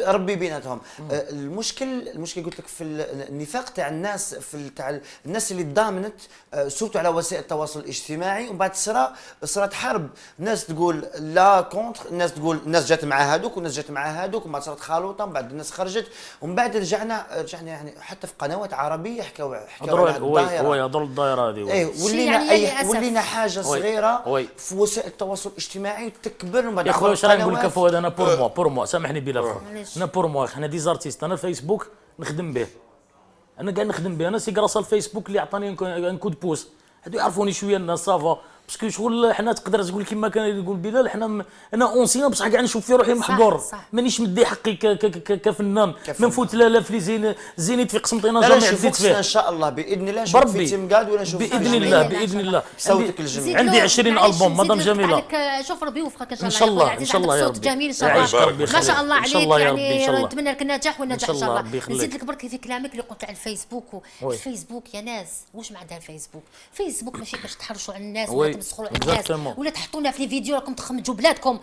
ربي بيناتهم. المشكل قلت لك في النفاق تاع الناس، في تاع الناس اللي ضامنت سورتو على وسائل التواصل الاجتماعي، ومن بعد صارت حرب. الناس تقول لا كونتر، الناس تقول الناس جات مع هذوك والناس جات مع هذوك، ومن بعد صارت خلوطه، ومن بعد الناس خرجت، ومن بعد رجعنا يعني حتى في قنوات عربيه حكاو على الظاهره. هو يهضر الدائره هذه. ايه ولينا حاجه صغيره في وسائل التواصل الاجتماعي تكبر. ومن بعد يا خويا واش راه نقول لك فؤاد؟ انا بور موا سامحني بلا انا بور موا حنا دي زارتيست. انا الفيسبوك نخدم به، انا قاعد نخدم به. انا سي كراس الفيسبوك اللي عطاني ان كود بوس. هادو يعرفوني شويه الناس صافا، باسكو شغل حنا تقدر تقول كيما كان يقول بلال، حنا انا اونسيان بصح كاع نشوف في روحي محظور. مانيش مدي حقي كفنان. ما نفوت لا في زينيت في قسنطينه جامع عديت فيه. ان شاء الله باذن الله نشوف في تيمقاد ولا نشوف باذن الله صوتك الجميل. عندي 20 البوم مدام جميله. شوف ربي يوفقك ان شاء الله. ان شاء الله يا ربي. صوت جميل ان شاء الله، ما شاء الله عليك. يعني نتمنى لك النجاح والنجاح ان شاء الله. نزيد لك برك في كلامك اللي قلت على الفيسبوك. الفيسبوك يا ناس واش معناتها الفيسبوك؟ فيسبوك ماشي باش تحرشوا على الناس ولا تمسخروا على الناس ولا تحطونا في الفيديو راكم تخمجوا بلادكم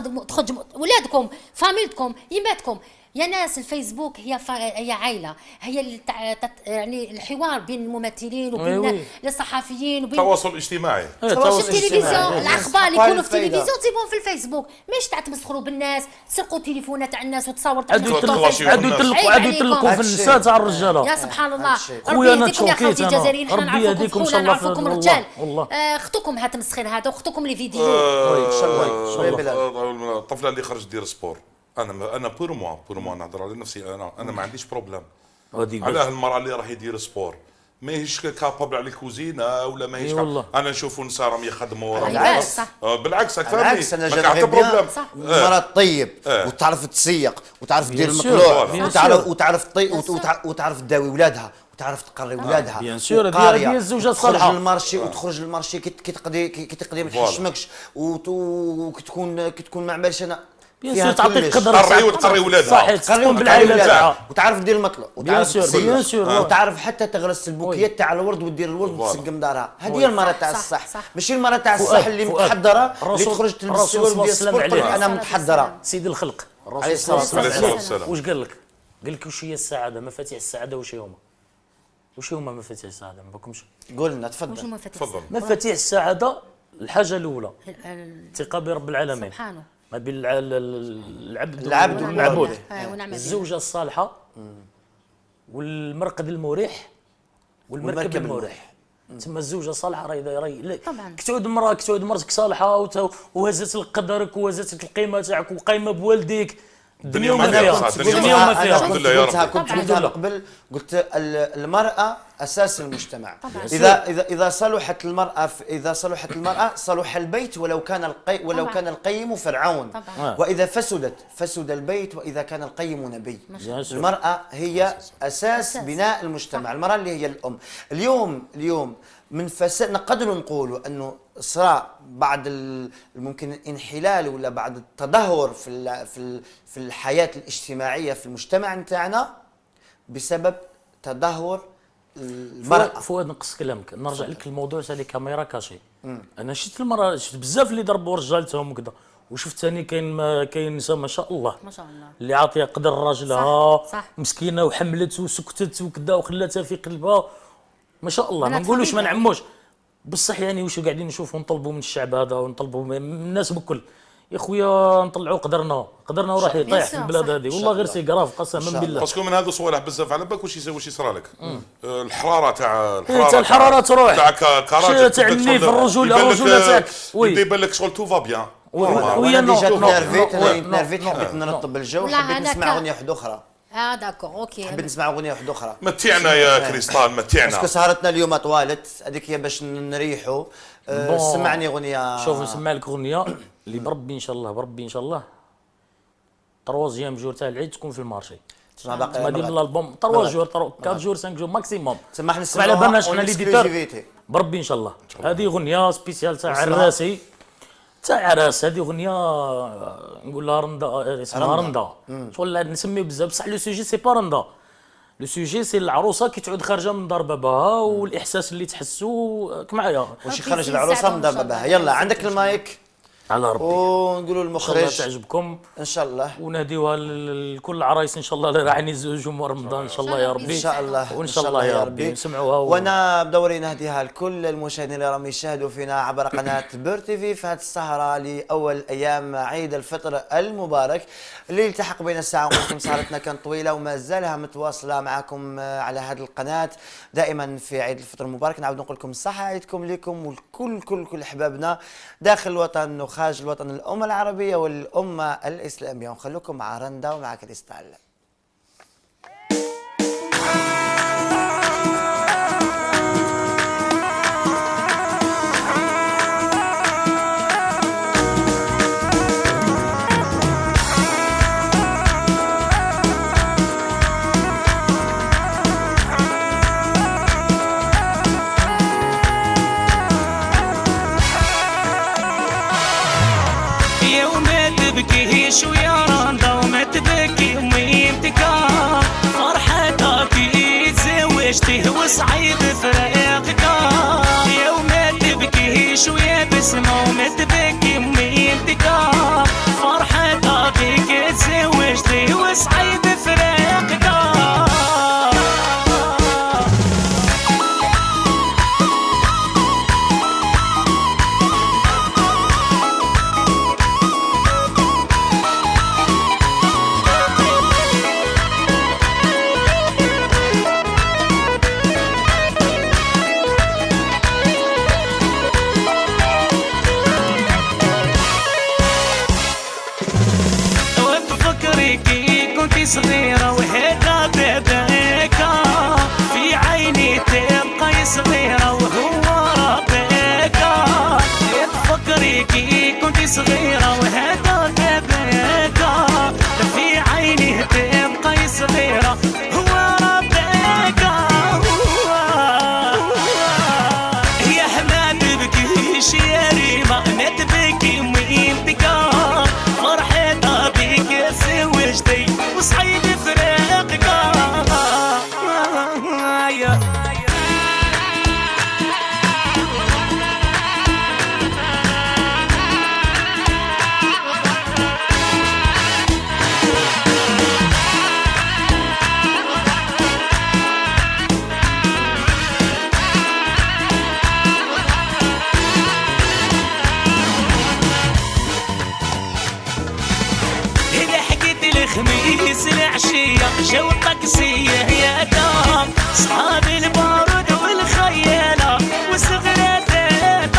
وتخرجوا ولادكم فاميلتكم يماتكم. يا ناس الفيسبوك هي عائله، هي يعني الحوار بين الممثلين وبين الصحفيين وبين التواصل الاجتماعي. التلفزيون، الاخبار اللي يكونوا في التلفزيون تسيبوهم في الفيسبوك. مش تاع تمسخروا بالناس، تسرقوا تليفونات تاع الناس وتصور تاع الناس. عادوا يطلقوا في النساء تاع الرجاله. يا سبحان الله. خويا انا يهديكم يا خوتي الجزائريين، حنا ربي يهديكم ان شاء الله. نعرفوكم رجال. اختكم هات المسخين هذا واختكم لي فيديو. ان شاء الله. الطفله اللي خرجت دير سبور، انا بور موا نهضر على نفسي. انا ما عنديش بروبليم على المراه اللي راح يدير سبور. ماهيش كابابل على الكوزينه ولا ماهيش إي والله. انا نشوفوا نساء راهم يخدموا راهم بالعكس، صح. بالعكس راك بالعكس فاهمني انا ما كان حتى جاب بروبليم صح. مرة طيب وتعرف تسيق وتعرف دير Bien sûr, المطلوع bien وتعرف تداوي ولادها وتعرف تقري ولادها Bien sûr، هذه وقارية. هي الزوجة وتخرج الصالحة. للمارشي وتخرج للمارشي كي تقضي ما تحشمكش كتكون ما عملش انا بيان فيها سور تعطيك كلش. قدر تقري وتقري ولادها. صحيح تقري تقوم وتقري بالعائله ولادها. تاعها وتعرف دير المطلوع وتعرف سور، تسيق. بيان سور. وتعرف حتى تغرس البوكيات تاع الورد ودير الورد وتسقم دارها هذه هي المراه تاع صح، الصح صح. ماشي المراه تاع فؤاد، الصح اللي فؤاد. متحضره اللي الرسول- تخرج تلبس الرسول السوار صلى الله ودير عليه وسلم السبور تقول لك عليه. انا متحضره سيد الخلق عليه الرسول الصلاة صلى الله عليه والسلام. وسلم واش قال لك؟ قال لك واش هي السعاده؟ مفاتيح السعاده واش هما؟ واش هما مفاتيح السعاده؟ ما بالكمش قلنا وش تفضل هما فاتح تفضل. مفاتيح السعاده. الحاجه الاولى الثقه برب العالمين سبحانه ما بين العبد العبد والمعبود. ونعم الزوجه الصالحه والمرقد المريح والمركب المريح. تما الزوجه الصالحه راهي طبعاً. كتعود مرتك صالحه وهزت لك قدرك وهزت لك القيمه تاعك وقايمه بوالديك الدنيا وما الدنيا فيها وما فيها. الدنيا وما فيها. الحمد لله يا رب. كنت قلتها قبل قلت المرأة أساس المجتمع طبعاً. إذا صلحت المرأة صلح البيت ولو كان القيم فرعون طبعاً. وإذا فسد البيت وإذا كان القيم نبي Bien sûr. المرأة هي أساس بناء المجتمع المرأة اللي هي الأم اليوم من فساد نقدر نقولوا أنه صراع بعد ممكن الانحلال ولا بعد التدهور في الحياة الاجتماعية في المجتمع نتاعنا بسبب تدهور المرأة. فؤاد نقص كلامك نرجع لك الموضوع تاع لي كاميرا كاشي. انا شفت المراه شفت بزاف اللي ضربوا رجالتهم وكذا وشفت ثاني كاين نساء ما شاء الله ما شاء الله اللي عاطيه قدر راجلها صح، صح. مسكينه وحملت وسكتت وكذا وخلاتها في قلبها ما شاء الله ما بنات نقولوش ما فضيلة. نعموش بصح يعني واش قاعدين نشوفوا نطلبوا من الشعب هذا ونطلبوا من الناس بكل يا خويا نطلعوا قدرنا وراح يطيح في البلاد صح. هذه والله غير سي كراف قسما بالله. باسكو من هذا صوالح بزاف على بالك واش يصرى لك الحراره تاع تاع الحراره تروح تاع كراجل تاع النيف الرجوله تاعك وي يبان لك شغل تو فا بيان وي أنا ديجا نو تنرفيت حبيت نرطب الجو لا، حبيت نسمع هذاك- أغنية واحدة أخرى داكور اوكي حبيت نسمع أغنية واحدة أخرى متعنا يا كريستال متعنا باسكو سهرتنا اليوم طوالت هذيك هي باش نريحوا سمعني أغنية شوف نسمع لك اغنيه اللي بربي ان شاء الله تروازيام جور تاع العيد تكون في المارشي تسمع باقي ما ديال مرات. الالبوم 3 جور 4 جور 5 جور ماكسيموم سمح نسمع على بالنا حنا ليديتور exclusivity. بربي ان شاء الله هذه اغنيه سبيسيال تاع عراسي تاع عراس هذه اغنيه نقول لها رندا اسمها رندا شغل نسميو بزاف بصح لو سوجي سي با رندا لو سوجي سي العروسه كي تعود خارجه من دار باباها والاحساس اللي تحسو معايا واش يخرج العروسه من دار باباها يلا عندك المايك على ربي ونقولوا ان شاء الله المخرج تعجبكم ان شاء الله ونهديوها لكل العرايس ان شاء الله اللي رايحين يزوجوا رمضان ان شاء الله يا ربي ان شاء الله وان شاء الله يا ربي نسمعوها وانا بدوري نهديها لكل المشاهدين اللي راهم يشاهدوا فينا عبر قناه بير تي في في هذه السهره لاول ايام عيد الفطر المبارك اللي التحق بين الساعه ونص. سهرتنا كانت طويله وما زالها متواصله معكم على هذه القناه دائما في عيد الفطر المبارك. نعاود نقول لكم الصحه عيدكم لكم ولكل كل احبابنا داخل الوطن وخارج الوطن الامه العربيه والامه الاسلاميه. ونخليكم مع رندا ومع كريستال. ويا رندا وما تبكي وميمتك فرحتك تزوجته وصعيب فراقك يا وما تبكيش ويا بسمة وما تبكي وميمتك فرحتك تزوجته وصعيب فراقك الخميس العشية جو الطقسية يا دام صحاب البارود والخيالة وصغرات الدام.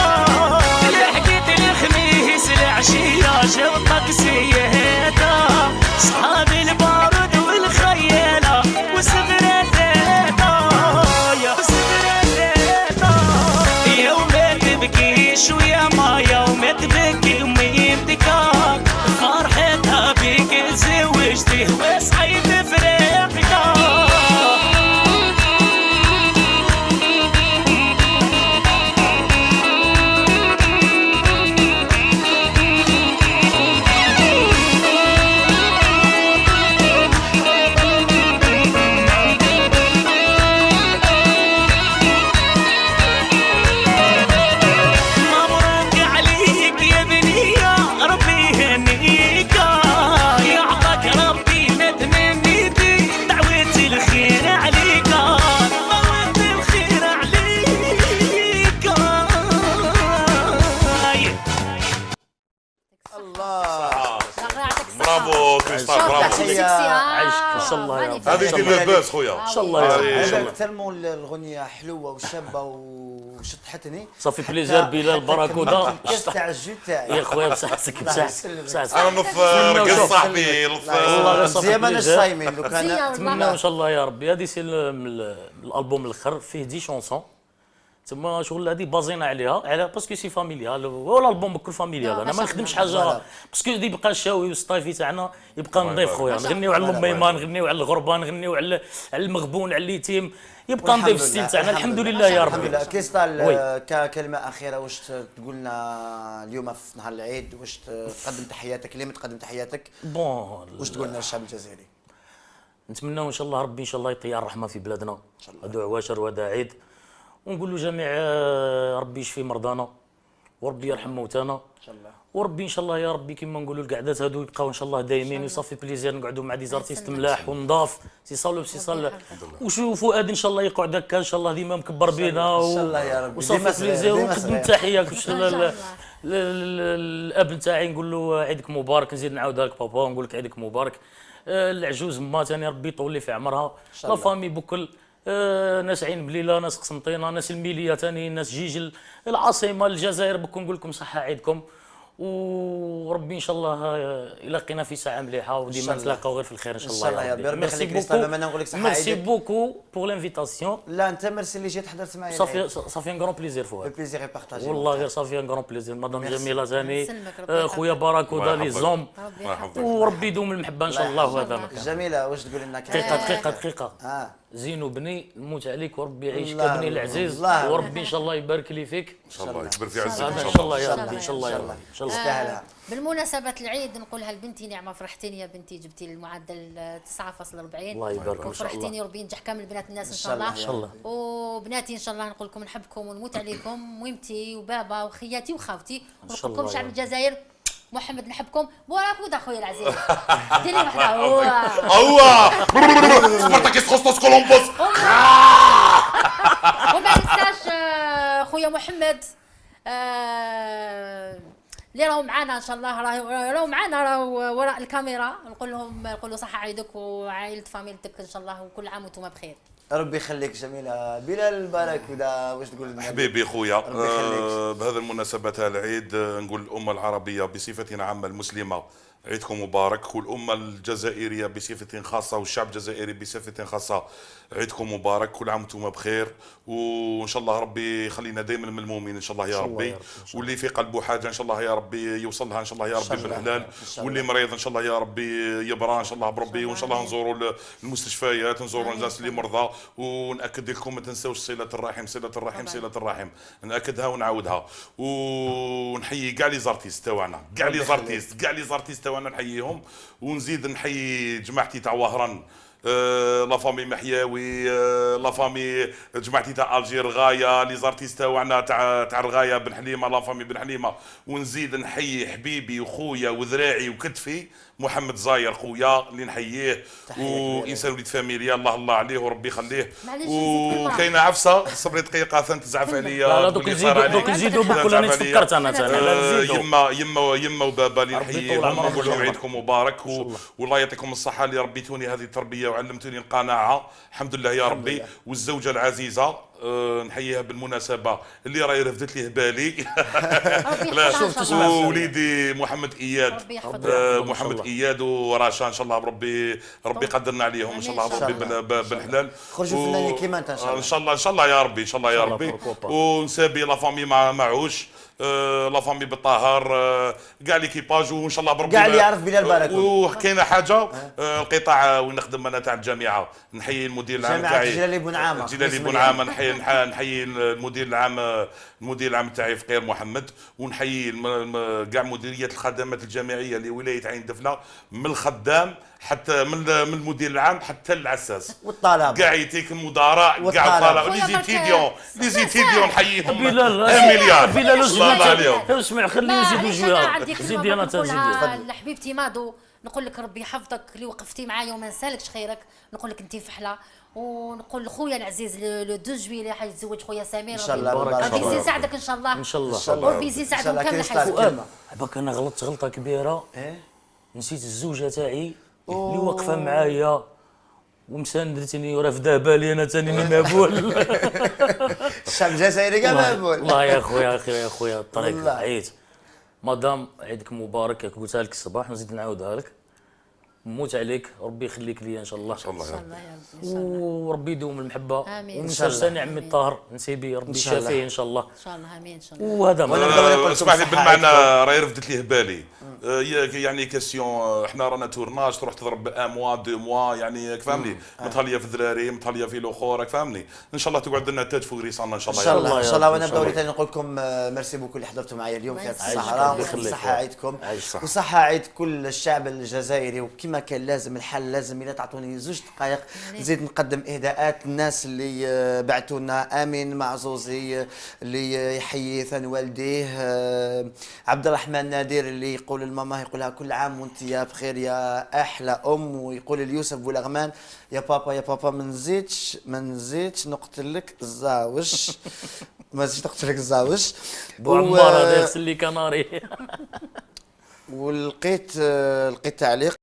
لحقت الخميس العشية جو الطقسية يا دام صحاب البارود والخيالة وصغرات الدام وصغرات الدام. يوم ما تبكيش ويا ما يوم تبكي وميمتك فرحتها بيك تزوجتي وصعيد فريقك. برافو كريستال، برافو. عايشك ان شاء الله يا رب. هذه ديال لاباس خويا ان شاء الله يا رب ان شاء الله. ترموا الاغنيه حلوه وشابه وشطحتني. صافي بليزير بلال براكودا. الكاس تاع الجو تاعي يا خويا بصحتك بصحتك. انا نص رقص صاحبي والله غير صافي زي ما ناش بليزير. صايمين لو كان نتمنى ان شاء الله يا ربي. هذه سي الالبوم الاخر فيه 10 شونسون تما شغل هذه بازينا عليها على باسكو سي فاميليال ولا البوم بكل فاميليال. انا ما نخدمش حاجه باسكو يبقى الشاوي والسطايفي تاعنا يبقى نظيف خويا. نغنيو على الاميمه نغنيو على الغربه نغنيو على المغبون على اليتيم يبقى نظيف الستيل تاعنا الحمد لله يا الحمد ربي. لله. كريستال ككلمه اخيره واش تقول لنا اليوم في نهار العيد؟ واش تقدم تحياتك لمن تقدم تحياتك؟ بون واش تقول لنا الشعب الجزائري؟ نتمنى ان شاء الله ربي ان شاء الله يطير الرحمه في بلادنا. هذا عواشر وهذا عيد ونقول له جميع ربي يشفي مرضانا وربي يرحم موتانا ان شاء الله. وربي ان شاء الله يا ربي كيما نقولوا القعدات هادو يبقاو ان شاء الله دايمين ويصافي بليزير نقعدوا مع دي زارتيست ملاح ونضاف سي صالو سي صال. وشوفوا فؤاد ان شاء الله يقعد هكا ان شاء الله ديما مكبر بينا ان شاء الله يا ربي. وصافي بليزير ونقدم تحيه الاب نتاعي نقول له عيدك مبارك. نزيد نعاودها لك بابا ونقول لك عيدك مبارك. العجوز ما ثاني ربي يطول لي في عمرها. لا فامي بكل ناس عين بليله ناس قسنطينه ناس الميليه ثاني ناس جيجل العاصمه الجزائر. بكون نقول لكم صحه عيدكم وربي ان شاء الله يلاقينا في ساعه مليحه وديما نتلاقاو غير في الخير ان شاء الله يا ربي. ربي يخليك كريستال. انا نقول لك صحه عيدك. ميرسي بوكو بور لانفيتاسيون. لا انت ميرسي اللي جيت حضرت معايا. صافي ان كرون بليزير فؤاد. البليزير اي بارطاجي والله غير صافي ان كرون بليزير. مدام جميله ثاني خويا باراكودا لي زوم وربي يدوم المحبه ان شاء الله. وهذا مكان جميله. واش تقول لنا دقيقه زينو بني نموت عليك وربي يعيشك ابني العزيز وربي ان شاء الله يبارك لي فيك ان شاء الله يكبر في عزك ان شاء الله يا ربي ان شاء الله يا ربي ان شاء الله. تستاهلها. بالمناسبة العيد نقولها لبنتي نعمة فرحتيني يا بنتي جبتي المعدل 9.40 الله يبارك وفرحتيني وربي ينجح كامل بنات الناس ان شاء الله. ان شاء الله. وبناتي ان شاء الله نقول لكم نحبكم ونموت عليكم ويمتي وبابا وخياتي وخاوتي ونقول لكم شعب الجزائر محمد نحبكم براكودا خويا العزيز. ديري وحده هو سبارتاكيس خوستوس كولومبوس. وما ننساش خويا محمد اللي راهو معانا ان شاء الله راهو معانا راهو وراء الكاميرا. نقول له صحه عيدك وعائله فاميلتك ان شاء الله وكل عام وانتم بخير. ربي يخليك جميله. بلال باراكودا واش تقول لنا؟ حبيبي خويا بهذا المناسبة تاع العيد نقول الأمة العربية بصفتنا عامة المسلمة عيدكم مبارك. والأمة الجزائرية بصفة خاصة والشعب الجزائري بصفة خاصة عيدكم مبارك. كل عام وانتم بخير وإن شاء الله ربي يخلينا دائما ملمومين إن شاء الله يا ربي. واللي في قلبه حاجة إن شاء الله يا ربي يوصلها إن شاء الله يا ربي بالحلال. واللي مريض إن شاء الله يا ربي يبرى إن شاء الله بربي. وإن شاء الله نزوروا المستشفيات نزوروا الناس اللي مرضى. ونأكد لكم ما تنساوش صلة الرحم صلة الرحم صلة الرحم. نأكدها ونعاودها. ونحيي كاع لي زارتيست تاعنا كاع لي زارتيست تاعنا نحييهم. ونزيد نحيي جماعتي تاع وهران لا فامي محياوي، لا فامي جماعتي تاع الجير غايه، لي زارتيست تاعنا تاع الغايه بن حليمه، لا فامي بن حليمه. ونزيد نحيي حبيبي وخويا وذراعي وكتفي محمد زاير خويا اللي نحييه، وانسان وليد فاميليا الله الله عليه وربي يخليه. وكاينه عفسه صبري دقيقه ثاني تزعف عليا. لا دوك نزيدوا بكل راني تفكرت انا يما وبابا اللي نحييهم ونقول لهم عيدكم مبارك، والله يعطيكم الصحه اللي ربيتوني هذه التربيه وعلمتوني القناعه، الحمد لله يا ربي. والزوجه العزيزه نحييها بالمناسبه اللي راهي رفدت ليه بالي ووليدي محمد اياد، محمد اياد ورشا ان شاء الله ربي قدرنا عليهم ان شاء الله ربي بالحلال. خرجوا فنانين كيما انت ان شاء الله. ان شاء الله يا ربي، ان شاء الله يا ربي. ونسابي لا فامي معوش، لا فامي بالطاهر، كاع ليكيباج، وان شاء الله بربي كاع اللي يعرف بلال بارك. وكاينه حاجه القطاع وين نخدم انا تاع الجامعه، نحيي المدير العام تاعي جلالي بن عامه، جلالي بن عامه، نحيي المدير العام تاعي فقير محمد، ونحيي كاع مديريه الخدمات الجامعيه لولايه عين دفله، من الخدام حتى من المدير العام حتى العساس والطلبه كاع يتيك المدراء كاع الطلبه لي زيتيديون نحييهم مليار. بلال الله عليهم. اسمع خليه يزيدوا جويه. زيدي انا تزيد. حبيبتي مادو، نقول لك ربي يحفظك اللي وقفتي معايا وما نسالكش خيرك، نقول لك انت فحله. ونقول لخويا العزيز لو 2 جويلية حيتزوج خويا سمير ان شاء الله. ربي يزيد يساعدك ان شاء الله. ان شاء الله ربي يزيد يساعدهم كامل حياتهم. عباك انا غلطت غلطه كبيره، نسيت الزوجه تاعي اللي واقفه معايا ومساندتني ورافده بالي انا ثاني مهبول. الشعب الجزائري كاع مهبول. والله يا خويا يا خويا الطريق عييت. مدام عيدك مبارك، قلتها لك الصباح نزيد نعاودها لك. نموت عليك، ربي يخليك لي ان شاء الله. ان شاء الله وربي يدوم المحبه. امين. ونسال ثاني عمي الطاهر نسيبي ربي يشافيه ان شاء الله. ان شاء الله امين ان شاء الله. وهذا اسمح لي بالمعنى راهي رفدت ليه بالي، يعني كاسيون احنا رانا تورناج تروح تضرب 1 موا 2 موا، يعني فهمني متهليه في الذراري متهليه في الاخر فهمني. ان شاء الله تقعد لنا تاج فوق ريصانا ان شاء الله. ان شاء الله ان شاء الله. وانا بدوري ثاني نقول لكم ميرسي بوكو اللي حضرتوا معايا اليوم في هذه السهره، وصحه عيدكم وصحه عيد كل الشعب الجزائري. وكما كان لازم الحل لازم الا تعطوني 2 دقائق نزيد نقدم اهداءات الناس اللي بعثوا لنا. امين معزوزي اللي يحيي ثاني والديه، عبد الرحمن نادر اللي يقول الماما يقولها كل عام وانت يا بخير يا احلى ام، ويقول اليوسف بولغمان يا بابا ما نزيدش نقتلك الزاوج ما نزيدش نقتلك الزاوج. بو عمار هذا يغسل لي كناري. ولقيت تعليق